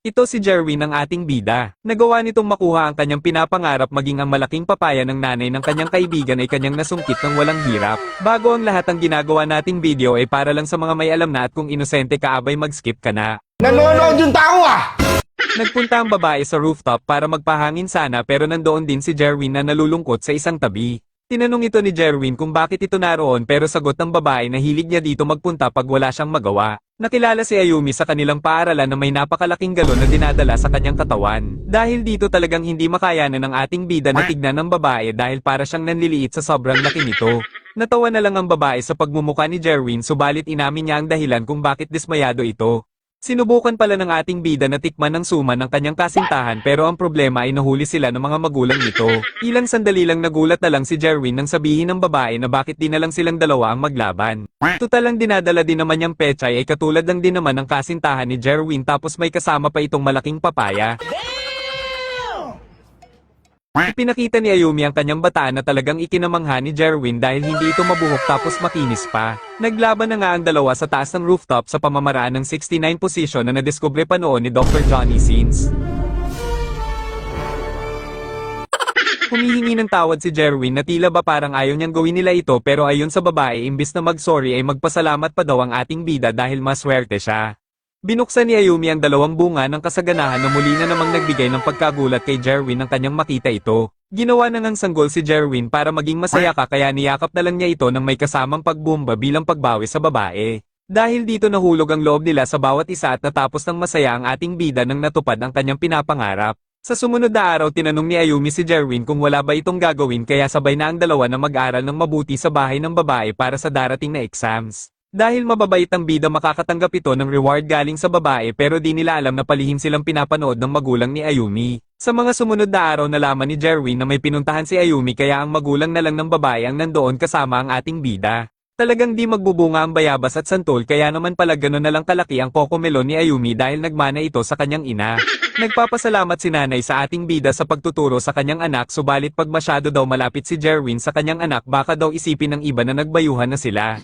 Ito si Jerwin ang ating bida. Nagawa nitong makuha ang kanyang pinapangarap maging ang malaking papaya ng nanay ng kanyang kaibigan ay kanyang nasungkit ng walang hirap. Bago ang lahat ang ginagawa nating video ay para lang sa mga may alam na at kung inosente ka abay mag-skip ka na. Nanonood yung tao ah! Nagpunta ang babae sa rooftop para magpahangin sana pero nandoon din si Jerwin na nalulungkot sa isang tabi. Tinanong ito ni Jerwin kung bakit ito naroon pero sagot ng babae na hilig niya dito magpunta pag wala siyang magawa. Nakilala si Ayumi sa kanilang paaralan na may napakalaking galon na dinadala sa kanyang katawan. Dahil dito talagang hindi makayanan ng ating bida na tignan ng babae dahil para siyang nanliliit sa sobrang laki nito. Natawa na lang ang babae sa pagmumuka ni Jerwin subalit inamin niya ang dahilan kung bakit dismayado ito. Sinubukan pala ng ating bida na tikman ng suman ng kanyang kasintahan pero ang problema ay nahuli sila ng mga magulang nito. Ilang sandali lang nagulat na lang si Jerwin nang sabihin ng babae na bakit di na lang silang dalawa ang maglaban. Tutal lang dinadala din naman niyang pechay ay katulad lang din naman ng kasintahan ni Jerwin tapos may kasama pa itong malaking papaya. Ipinakita ni Ayumi ang kanyang bataan na talagang ikinamangha ni Jerwin dahil hindi ito mabuhok tapos makinis pa. Naglaban na nga ang dalawa sa taas ng rooftop sa pamamaraan ng 69 position na nadiskubre pa noon ni Dr. Johnny Sins. Humihingi ng tawad si Jerwin na tila ba parang ayaw niyang gawin nila ito pero ayon sa babae imbis na mag-sorry ay magpasalamat pa daw ang ating bida dahil maswerte siya. Binuksan ni Ayumi ang dalawang bunga ng kasaganahan na muli na namang nagbigay ng pagkagulat kay Jerwin nang kanyang makita ito. Ginawa na ngang sanggol si Jerwin para maging masaya ka kaya niyakap na lang niya ito nang may kasamang pagbumba bilang pagbawi sa babae. Dahil dito nahulog ang loob nila sa bawat isa at natapos ng masaya ang ating bida nang natupad ang kanyang pinapangarap. Sa sumunod na araw tinanong ni Ayumi si Jerwin kung wala ba itong gagawin kaya sabay na ang dalawa na mag-aral ng mabuti sa bahay ng babae para sa darating na exams. Dahil mababait ang bida makakatanggap ito ng reward galing sa babae pero di nila alam na palihim silang pinapanood ng magulang ni Ayumi. Sa mga sumunod na araw nalaman ni Jerwin na may pinuntahan si Ayumi kaya ang magulang na lang ng babae ang nandoon kasama ang ating bida. Talagang di magbubunga ang bayabas at santol kaya naman pala gano'n na lang kalaki ang cocomelon ni Ayumi dahil nagmana ito sa kanyang ina. Nagpapasalamat si nanay sa ating bida sa pagtuturo sa kanyang anak subalit pag masyado daw malapit si Jerwin sa kanyang anak baka daw isipin ng iba na nagbayuhan na sila.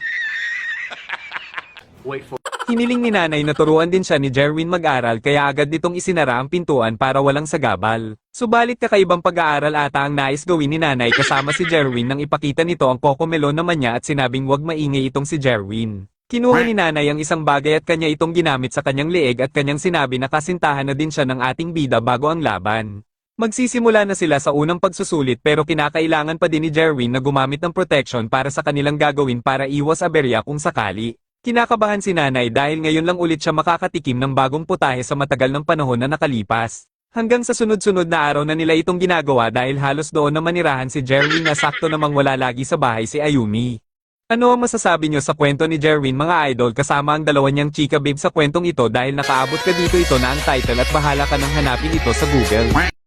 Hiniling ni nanay na turuan din siya ni Jerwin mag-aral kaya agad nitong isinara ang pintuan para walang sagabal. Subalit kakaibang pag-aaral ata ang nais gawin ni nanay kasama si Jerwin nang ipakita nito ang cocomelon naman niya at sinabing wag maingay itong si Jerwin. Kinuha ni nanay ang isang bagay at kanya itong ginamit sa kanyang leeg at kanyang sinabi na kasintahan na din siya ng ating bida bago ang laban. Magsisimula na sila sa unang pagsusulit pero kinakailangan pa din ni Jerwin na gumamit ng protection para sa kanilang gagawin para iwas aberya kung sakali. Kinakabahan si nanay dahil ngayon lang ulit siya makakatikim ng bagong putahe sa matagal ng panahon na nakalipas. Hanggang sa sunod-sunod na araw na nila itong ginagawa dahil halos doon na manirahan si Jerwin na sakto namang wala lagi sa bahay si Ayumi. Ano ang masasabi nyo sa kwento ni Jerwin mga idol kasama ang dalawa niyang chika babe sa kwentong ito dahil nakaabot ka dito ito na ang title at bahala ka nang hanapin ito sa Google.